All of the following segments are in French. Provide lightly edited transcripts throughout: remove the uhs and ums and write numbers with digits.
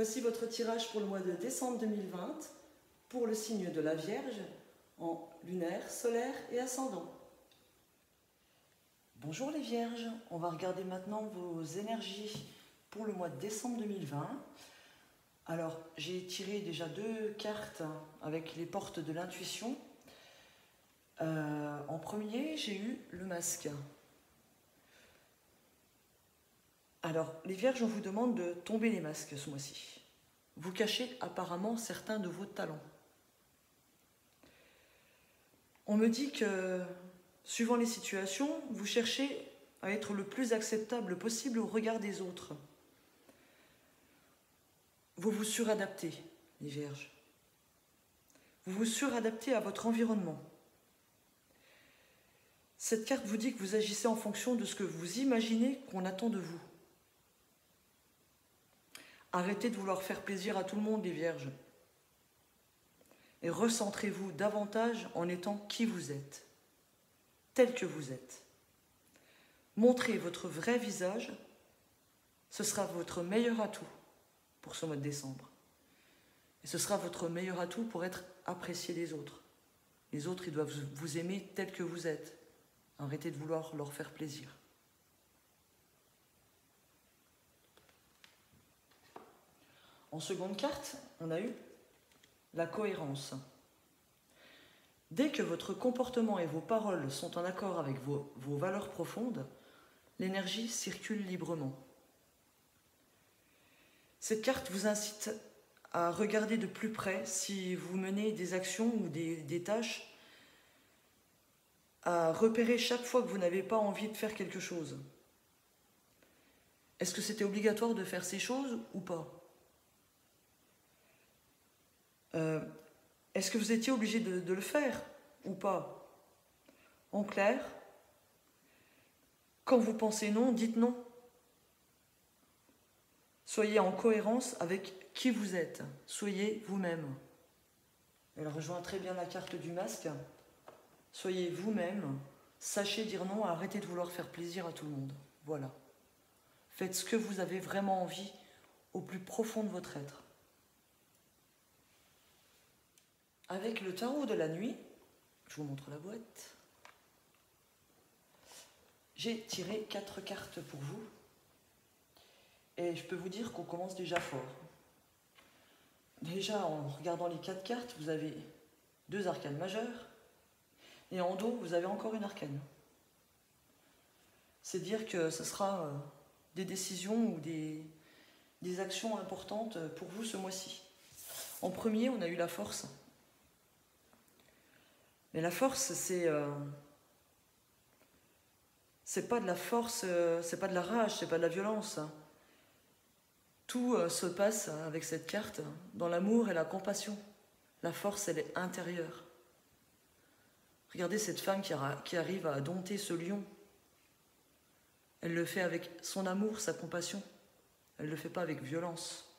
Voici votre tirage pour le mois de décembre 2020 pour le signe de la Vierge en lunaire, solaire et ascendant. Bonjour les Vierges, on va regarder maintenant vos énergies pour le mois de décembre 2020. Alors, j'ai tiré déjà 2 cartes avec les portes de l'intuition. En premier, j'ai eu le masque. Alors, les Vierges, on vous demande de tomber les masques ce mois-ci. Vous cachez apparemment certains de vos talents. On me dit que, suivant les situations, vous cherchez à être le plus acceptable possible au regard des autres. Vous vous suradaptez, les Vierges. Vous vous suradaptez à votre environnement. Cette carte vous dit que vous agissez en fonction de ce que vous imaginez qu'on attend de vous. Arrêtez de vouloir faire plaisir à tout le monde, les Vierges. Et recentrez-vous davantage en étant qui vous êtes, tel que vous êtes. Montrez votre vrai visage, ce sera votre meilleur atout pour ce mois de décembre. Et ce sera votre meilleur atout pour être apprécié des autres. Les autres, ils doivent vous aimer tel que vous êtes. Arrêtez de vouloir leur faire plaisir. En seconde carte, on a eu la cohérence. Dès que votre comportement et vos paroles sont en accord avec vos valeurs profondes, l'énergie circule librement. Cette carte vous incite à regarder de plus près si vous menez des actions ou des tâches, à repérer chaque fois que vous n'avez pas envie de faire quelque chose. Est-ce que c'était obligatoire de faire ces choses ou pas ? Est-ce que vous étiez obligé de le faire ou pas? En clair, quand vous pensez non, dites non. Soyez en cohérence avec qui vous êtes. Soyez vous-même. Elle rejoint très bien la carte du masque. Soyez vous-même. Sachez dire non, arrêtez de vouloir faire plaisir à tout le monde. Voilà. Faites ce que vous avez vraiment envie au plus profond de votre être. Avec le tarot de la nuit, je vous montre la boîte, j'ai tiré 4 cartes pour vous et je peux vous dire qu'on commence déjà fort. Déjà, en regardant les 4 cartes, vous avez 2 arcanes majeures et en dos, vous avez encore une arcane. C'est dire que ce sera des décisions ou des actions importantes pour vous ce mois-ci. En premier, on a eu la force. Mais la force, c'est pas de la force, c'est pas de la rage, c'est pas de la violence. Tout se passe avec cette carte dans l'amour et la compassion. La force, elle est intérieure. Regardez cette femme qui arrive à dompter ce lion. Elle le fait avec son amour, sa compassion. Elle ne le fait pas avec violence.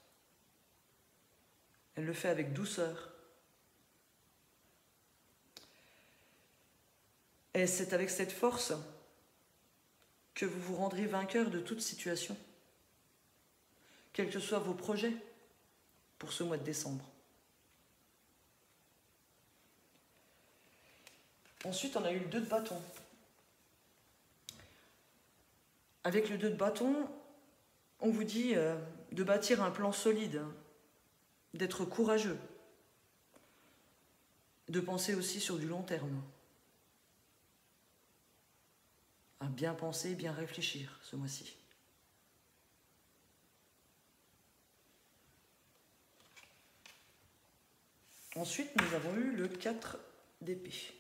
Elle le fait avec douceur. Et c'est avec cette force que vous vous rendrez vainqueur de toute situation, quels que soient vos projets pour ce mois de décembre. Ensuite, on a eu le 2 de bâton. Avec le 2 de bâton, on vous dit de bâtir un plan solide, d'être courageux, de penser aussi sur du long terme. À bien penser, bien réfléchir ce mois-ci. Ensuite, nous avons eu le 4 d'épée.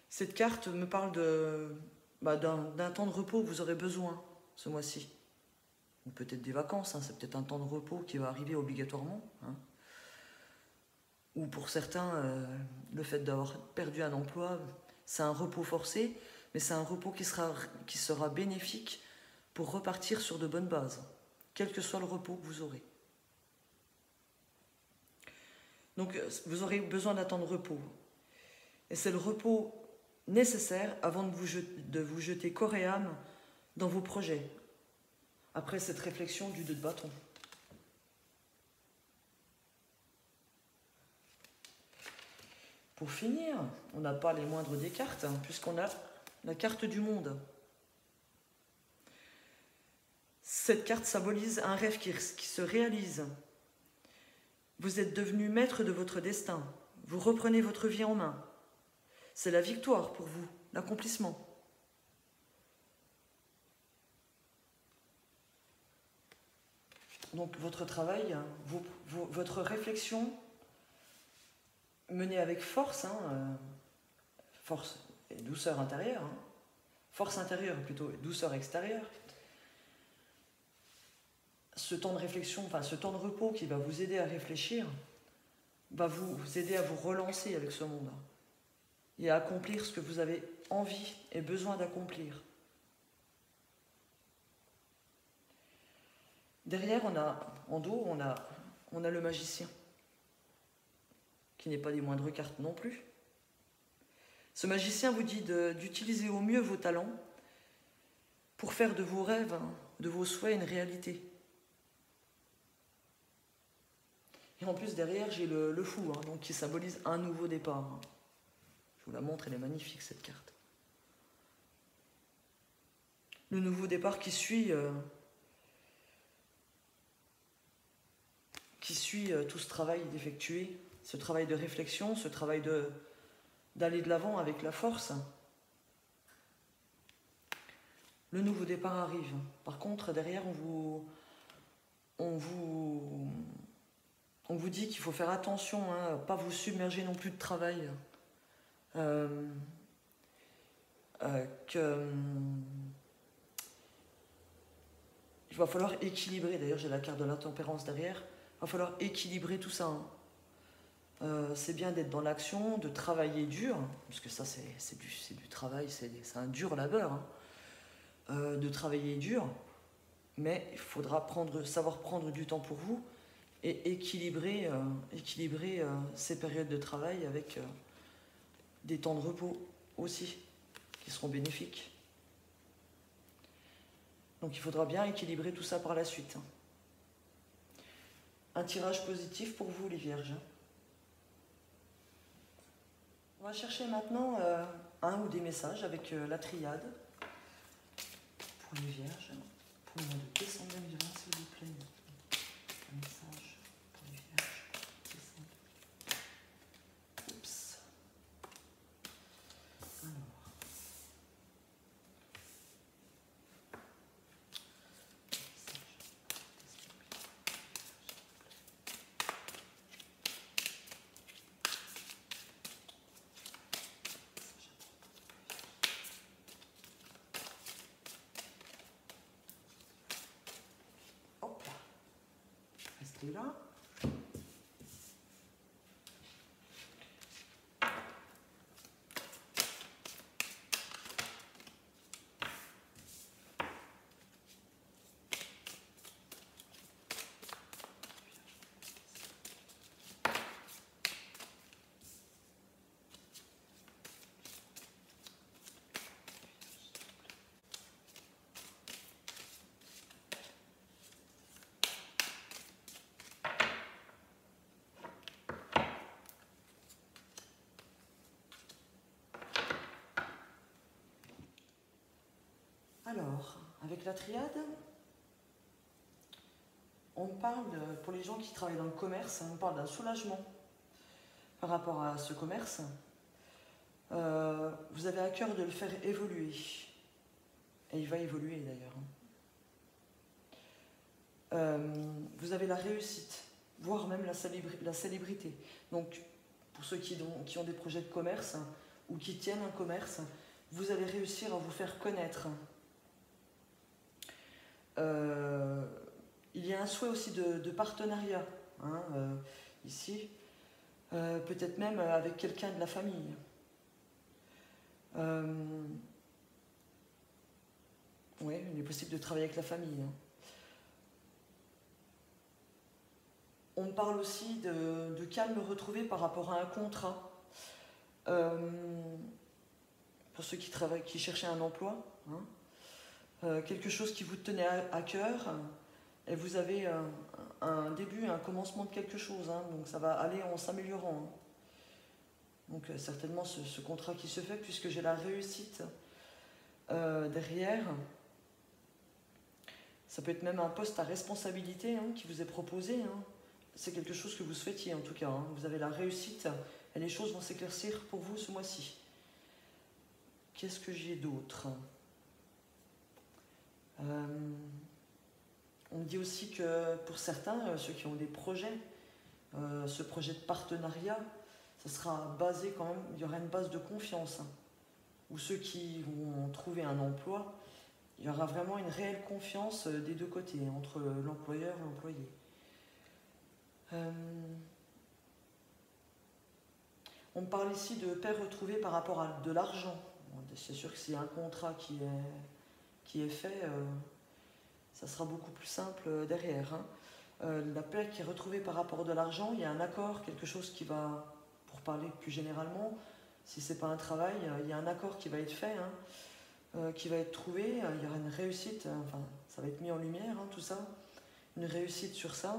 Cette carte me parle d'un temps de repos que vous aurez besoin ce mois-ci. Ou peut-être des vacances, hein, c'est peut-être un temps de repos qui va arriver obligatoirement. Hein. Ou pour certains, le fait d'avoir perdu un emploi, c'est un repos forcé, mais c'est un repos qui sera bénéfique pour repartir sur de bonnes bases, quel que soit le repos que vous aurez. Donc, vous aurez besoin d'un temps de repos. Et c'est le repos nécessaire avant de vous jeter corps et âme dans vos projets, après cette réflexion du 2 de bâton. Pour finir, on n'a pas les moindres des cartes, hein, puisqu'on a la carte du monde. Cette carte symbolise un rêve qui se réalise. Vous êtes devenu maître de votre destin. Vous reprenez votre vie en main. C'est la victoire pour vous, l'accomplissement. Donc votre travail, votre réflexion menée avec force, force et douceur intérieure, force intérieure plutôt et douceur extérieure, ce temps de réflexion, enfin ce temps de repos qui va vous aider à réfléchir, va vous aider à vous relancer avec ce monde et à accomplir ce que vous avez envie et besoin d'accomplir. Derrière, en dos, on a le magicien, qui n'est pas des moindres cartes non plus. Ce magicien vous dit d'utiliser au mieux vos talents pour faire de vos rêves, de vos souhaits, une réalité. Et en plus, derrière, j'ai le fou, donc qui symbolise un nouveau départ. Je vous la montre, elle est magnifique, cette carte. Le nouveau départ qui suit tout ce travail d'effectuer, ce travail de réflexion, ce travail d'aller de l'avant avec la force. Le nouveau départ arrive. Par contre, derrière, on vous dit qu'il faut faire attention, pas vous submerger non plus de travail. Il va falloir équilibrer, d'ailleurs j'ai la carte de la tempérance derrière, il va falloir équilibrer tout ça. C'est bien d'être dans l'action, de travailler dur, parce que ça c'est du travail, c'est un dur labeur, de travailler dur, mais il faudra savoir prendre du temps pour vous et équilibrer ces périodes de travail avec des temps de repos aussi, qui seront bénéfiques. Donc il faudra bien équilibrer tout ça par la suite. Un tirage positif pour vous les Vierges. On va chercher maintenant un ou des messages avec la triade pour les Vierges. Pour le mois de décembre 2020, s'il vous plaît. Un message pour les Vierges. Décembre. Oups. Alors. Hop. Restez là. Alors, avec la triade, on parle, pour les gens qui travaillent dans le commerce, on parle d'un soulagement par rapport à ce commerce. Vous avez à cœur de le faire évoluer. Et il va évoluer d'ailleurs. Vous avez la réussite, voire même la célébrité. Donc, pour ceux qui ont des projets de commerce ou qui tiennent un commerce, vous allez réussir à vous faire connaître. Il y a un souhait aussi de partenariat, ici, peut-être même avec quelqu'un de la famille. Oui, il est possible de travailler avec la famille. On me parle aussi de calme retrouvé par rapport à un contrat. Pour ceux qui cherchaient un emploi, quelque chose qui vous tenait à cœur, et vous avez un début, un commencement de quelque chose, donc ça va aller en s'améliorant. Donc certainement ce contrat qui se fait, puisque j'ai la réussite derrière. Ça peut être même un poste à responsabilité qui vous est proposé. C'est quelque chose que vous souhaitiez en tout cas. Vous avez la réussite et les choses vont s'éclaircir pour vous ce mois-ci. Qu'est-ce que j'ai d'autre? On me dit aussi que pour certains, ceux qui ont des projets, ce projet de partenariat, ça sera basé quand même, il y aura une base de confiance. Ou ceux qui vont trouver un emploi, il y aura vraiment une réelle confiance des deux côtés, entre l'employeur et l'employé. On me parle ici de paix retrouvée par rapport à de l'argent. C'est sûr que s'il y a un contrat qui est fait, ça sera beaucoup plus simple derrière. La paix qui est retrouvée par rapport à de l'argent, il y a un accord, quelque chose qui va, pour parler plus généralement, si ce n'est pas un travail, il y a un accord qui va être fait, qui va être trouvé, il y aura une réussite, enfin ça va être mis en lumière tout ça, une réussite sur ça.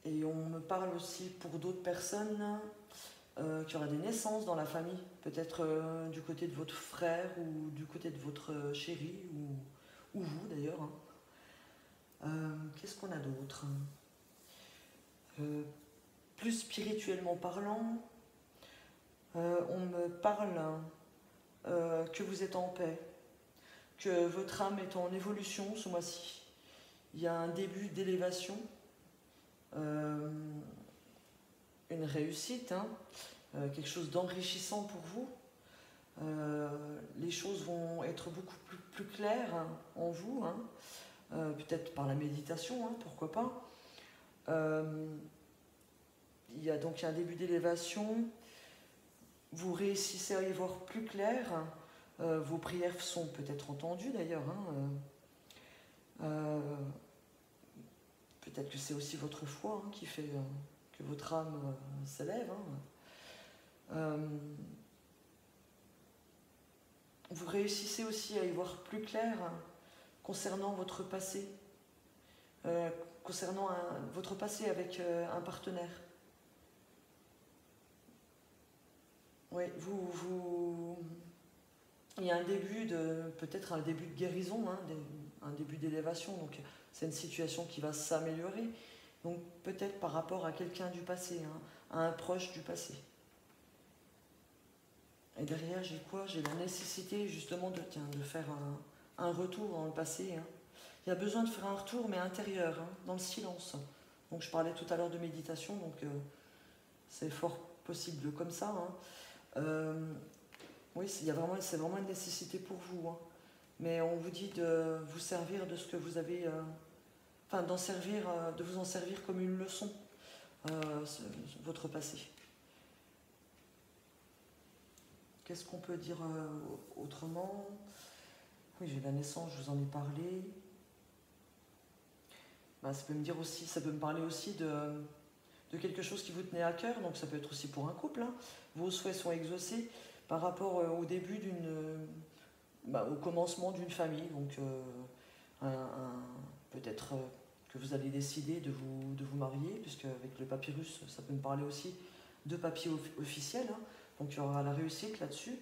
Et on me parle aussi pour d'autres personnes qu'il y aura des naissances dans la famille, peut-être du côté de votre frère ou du côté de votre chéri ou vous d'ailleurs. Qu'est-ce qu'on a d'autre? Plus spirituellement parlant, on me parle que vous êtes en paix, que votre âme est en évolution ce mois-ci. Il y a un début d'élévation, une réussite, quelque chose d'enrichissant pour vous. Les choses vont être beaucoup plus claires en vous, peut-être par la méditation, pourquoi pas. Il y a donc un début d'élévation, vous réussissez à y voir plus clair, vos prières sont peut-être entendues d'ailleurs. Peut-être que c'est aussi votre foi qui fait que votre âme s'élève. Vous réussissez aussi à y voir plus clair concernant votre passé, concernant votre passé avec un partenaire. Oui, il y a un début peut-être un début de guérison, un début d'élévation, donc c'est une situation qui va s'améliorer, donc peut-être par rapport à quelqu'un du passé, à un proche du passé. Et derrière, j'ai quoi? J'ai la nécessité justement de faire un retour dans le passé. Il y a besoin de faire un retour, mais intérieur, dans le silence. Donc je parlais tout à l'heure de méditation, donc c'est fort possible comme ça. Oui, c'est vraiment une nécessité pour vous. Mais on vous dit de vous servir de ce que vous avez, de vous en servir comme une leçon, votre passé. Qu'est-ce qu'on peut dire autrement? Oui, j'ai la naissance, je vous en ai parlé. Ça peut me parler aussi de quelque chose qui vous tenait à cœur, donc ça peut être aussi pour un couple. Vos souhaits sont exaucés par rapport au début au commencement d'une famille, donc peut-être que vous allez décider de vous marier, puisque avec le papyrus, ça peut me parler aussi de papier officiel, donc il y aura la réussite là-dessus.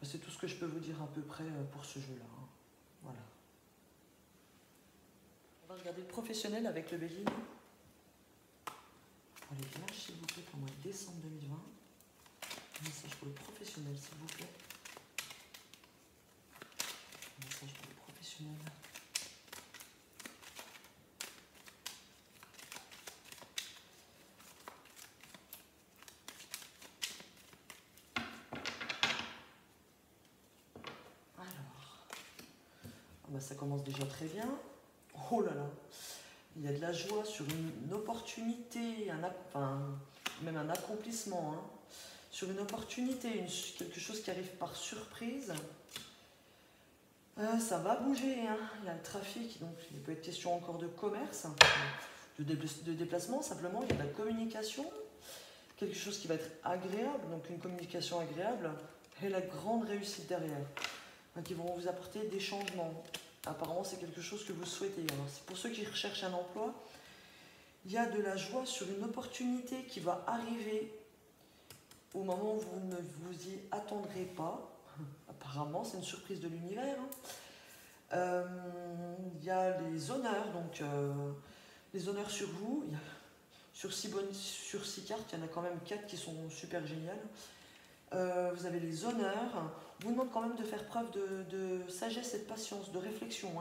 C'est tout ce que je peux vous dire à peu près pour ce jeu-là. Voilà. On va regarder le professionnel avec le bélier. Allez, vierge, s'il vous plaît, pour le mois de décembre 2020. Un message pour le professionnel, s'il vous plaît. Un message pour le professionnel. Alors, ça commence déjà très bien. Oh là là, il y a de la joie sur une opportunité, même un accomplissement, sur une opportunité, quelque chose qui arrive par surprise. Ça va bouger, il y a le trafic, donc il peut être question encore de commerce, de déplacement, simplement il y a de la communication, quelque chose qui va être agréable, donc une communication agréable, et la grande réussite derrière, qui vont vous apporter des changements. Apparemment, c'est quelque chose que vous souhaitez. Alors, c'est pour ceux qui recherchent un emploi, il y a de la joie sur une opportunité qui va arriver au moment où vous ne vous y attendrez pas. Apparemment, c'est une surprise de l'univers. Il y a les honneurs, donc les honneurs sur vous. Sur 6 cartes, il y en a quand même 4 qui sont super géniales. Vous avez les honneurs. On vous demande quand même de faire preuve de sagesse et de patience, de réflexion.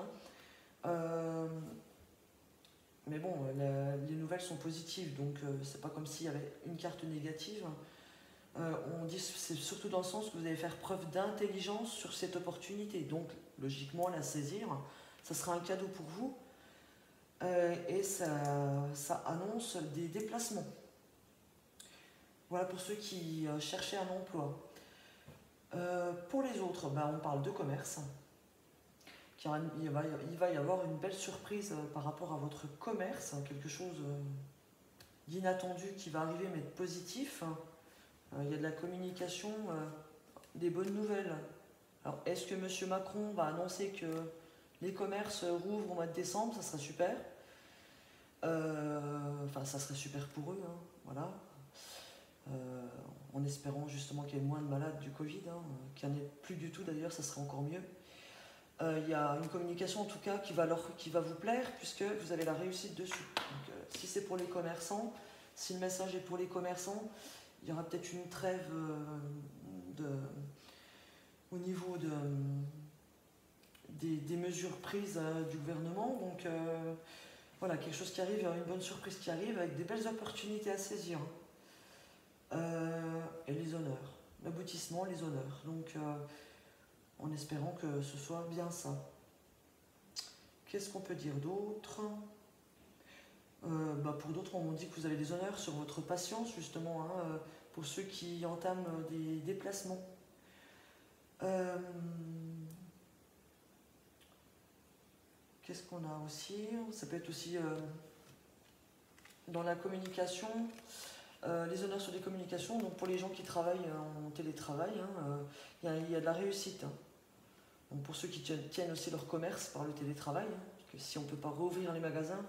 Mais bon, les nouvelles sont positives, donc c'est pas comme s'il y avait une carte négative. On dit c'est surtout dans le sens que vous allez faire preuve d'intelligence sur cette opportunité. Donc, logiquement, la saisir, ça sera un cadeau pour vous. Et ça annonce des déplacements. Voilà pour ceux qui cherchaient un emploi. Pour les autres, on parle de commerce. Il va y avoir une belle surprise par rapport à votre commerce, quelque chose d'inattendu qui va arriver mais de positif. Il y a de la communication, des bonnes nouvelles. Alors, est-ce que M. Macron va annoncer que les commerces rouvrent au mois de décembre? Ça serait super. Enfin, ça serait super pour eux, voilà. En espérant justement qu'il y ait moins de malades du Covid, qu'il n'y en ait plus du tout d'ailleurs, ça serait encore mieux. Il y a une communication en tout cas qui va vous plaire puisque vous avez la réussite dessus. Donc, si c'est pour les commerçants, si le message est pour les commerçants, il y aura peut-être une trêve au niveau des mesures prises du gouvernement. Donc voilà, quelque chose qui arrive, une bonne surprise qui arrive avec des belles opportunités à saisir. Et les honneurs, l'aboutissement, les honneurs. Donc en espérant que ce soit bien ça. Qu'est-ce qu'on peut dire d'autre? Pour d'autres, on dit que vous avez des honneurs sur votre patience, justement, pour ceux qui entament des déplacements. Qu'est-ce qu'on a aussi? Ça peut être aussi dans la communication, les honneurs sur les communications. Donc pour les gens qui travaillent en télétravail, il y a de la réussite. Donc pour ceux qui tiennent aussi leur commerce par le télétravail, parce que si on ne peut pas rouvrir les magasins,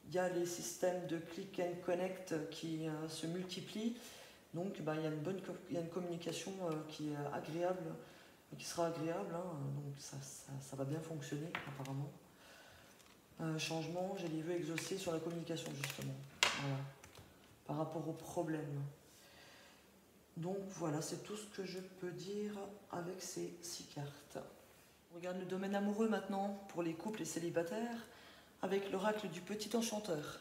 il y a les systèmes de click and connect qui se multiplient. Donc il y a une communication qui est agréable, qui sera agréable. Donc ça va bien fonctionner apparemment. Changement, j'ai les vœux exaucés sur la communication justement. Voilà. Par rapport aux problèmes. Donc voilà, c'est tout ce que je peux dire avec ces 6 cartes. On regarde le domaine amoureux maintenant pour les couples et célibataires avec l'oracle du petit enchanteur.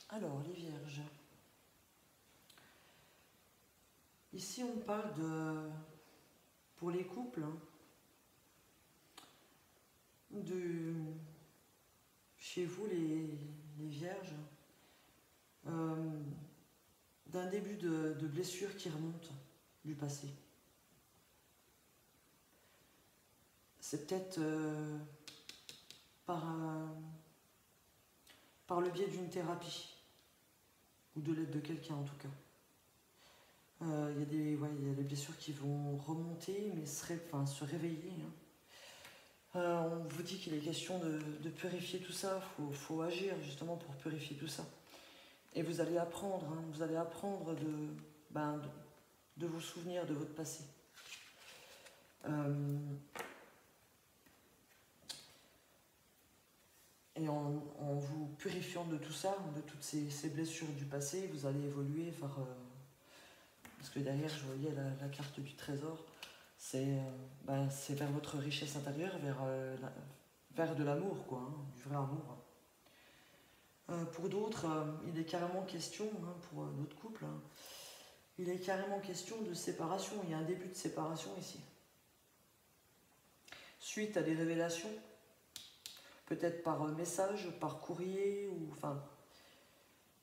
Alors, les vierges. Ici, on parle pour les couples, chez vous, les vierges, d'un début de blessure qui remonte du passé. C'est peut-être par le biais d'une thérapie. Ou de l'aide de quelqu'un en tout cas. Il y a des blessures qui vont remonter, mais se réveiller. On vous dit qu'il est question de purifier tout ça, il faut agir justement pour purifier tout ça. Et vous allez apprendre, de vous souvenir de votre passé. Et en vous purifiant de tout ça, de toutes ces blessures du passé, vous allez évoluer vers... parce que derrière, je voyais la carte du trésor. C'est vers votre richesse intérieure, vers de l'amour, quoi, hein, du vrai amour. Pour d'autres, il est carrément question, hein, pour d'autres couples, hein, il est carrément question de séparation. Il y a un début de séparation ici. Suite à des révélations, peut-être par message, par courrier, ou enfin,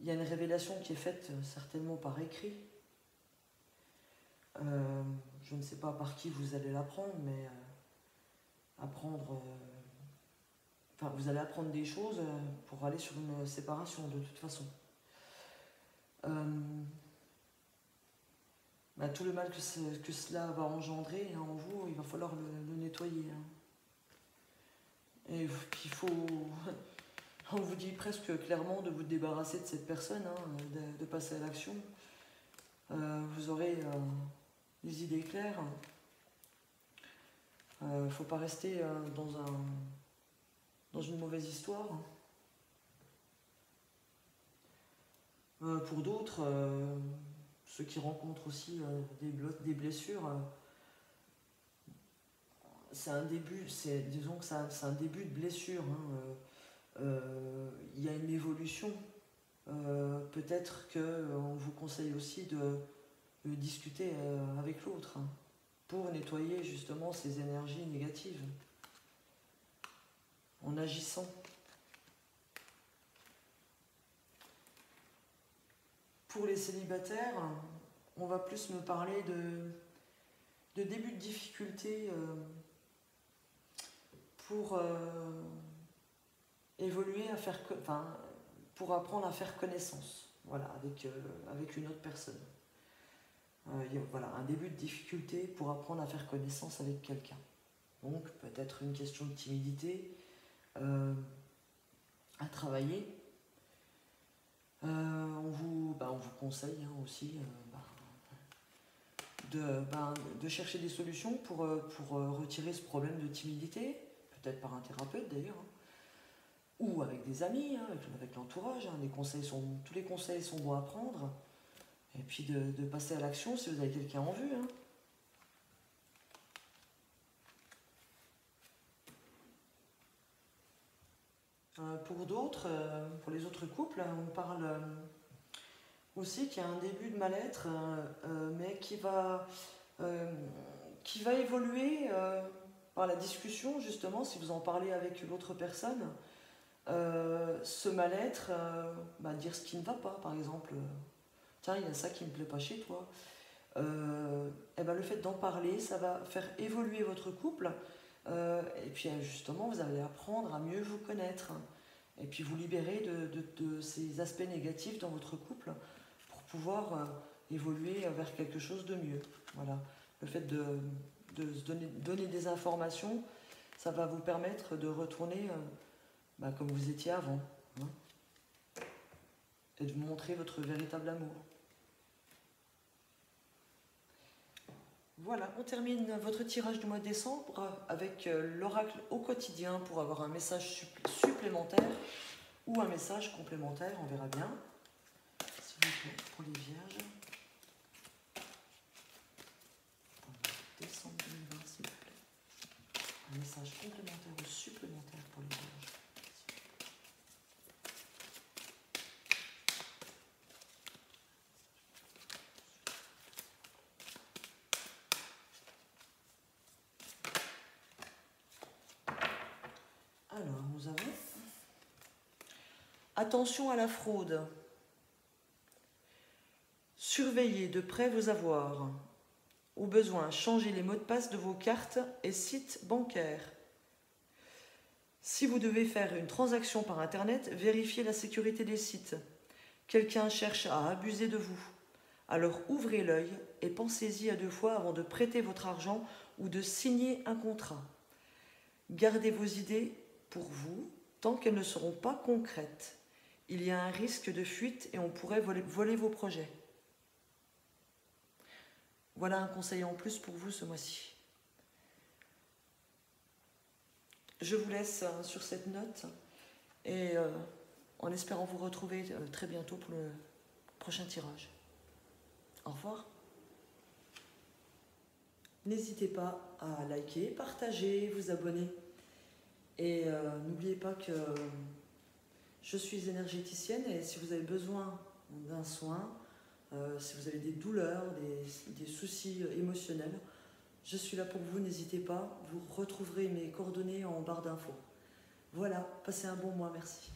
il y a une révélation qui est faite certainement par écrit. Je ne sais pas par qui vous allez l'apprendre, mais vous allez apprendre des choses pour aller sur une séparation de toute façon. Tout le mal que cela va engendrer, hein, en vous, il va falloir le nettoyer. Hein. Et qu'il faut, on vous dit presque clairement de vous débarrasser de cette personne, hein, de passer à l'action. Vous aurez des idées claires. Il ne faut pas rester dans une mauvaise histoire. Pour d'autres, ceux qui rencontrent aussi des blessures, c'est un début, disons que c'est un début de blessure. Hein. Il y a une évolution. Peut-être qu'on vous conseille aussi de discuter avec l'autre, hein, pour nettoyer justement ces énergies négatives en agissant. Pour les célibataires, on va plus me parler de début de difficulté pour évoluer, pour apprendre à faire connaissance, voilà, avec une autre personne. Voilà, un début de difficulté pour apprendre à faire connaissance avec quelqu'un. Donc peut-être une question de timidité à travailler. On vous conseille, hein, aussi de chercher des solutions pour retirer ce problème de timidité, peut-être par un thérapeute d'ailleurs, hein, ou avec des amis, hein, avec l'entourage. Hein, tous les conseils sont bons à prendre. Et puis de passer à l'action si vous avez quelqu'un en vue. Hein. Pour d'autres, pour les autres couples, on parle aussi qu'il y a un début de mal-être, mais qui va évoluer par la discussion, justement, si vous en parlez avec l'autre personne. Ce mal-être, dire ce qui ne va pas, par exemple. Tiens, il y a ça qui ne me plaît pas chez toi. Le fait d'en parler, ça va faire évoluer votre couple. Et puis justement, vous allez apprendre à mieux vous connaître. Et puis vous libérer de ces aspects négatifs dans votre couple pour pouvoir évoluer vers quelque chose de mieux. Voilà. Le fait de donner des informations, ça va vous permettre de retourner comme vous étiez avant. Hein, et de vous montrer votre véritable amour. Voilà, on termine votre tirage du mois de décembre avec l'oracle au quotidien pour avoir un message supplémentaire ou un message complémentaire, on verra bien. S'il vous plaît, pour les vierges. Décembre 2020, s'il vous plaît. Un message complémentaire ou supplémentaire pour les vierges. Alors, nous avons attention à la fraude. Surveillez de près vos avoirs. Au besoin, changez les mots de passe de vos cartes et sites bancaires. Si vous devez faire une transaction par Internet, vérifiez la sécurité des sites. Quelqu'un cherche à abuser de vous. Alors ouvrez l'œil et pensez-y à 2 fois avant de prêter votre argent ou de signer un contrat. Gardez vos idées pour vous tant qu'elles ne seront pas concrètes. Il y a un risque de fuite et on pourrait voler vos projets. Voilà un conseil en plus pour vous ce mois-ci. Je vous laisse sur cette note Et en espérant vous retrouver très bientôt pour le prochain tirage. Au revoir. N'hésitez pas à liker, partager, vous abonner. Et n'oubliez pas que je suis énergéticienne et si vous avez besoin d'un soin, si vous avez des douleurs, des soucis émotionnels, je suis là pour vous, n'hésitez pas. Vous retrouverez mes coordonnées en barre d'infos. Voilà, passez un bon mois, merci.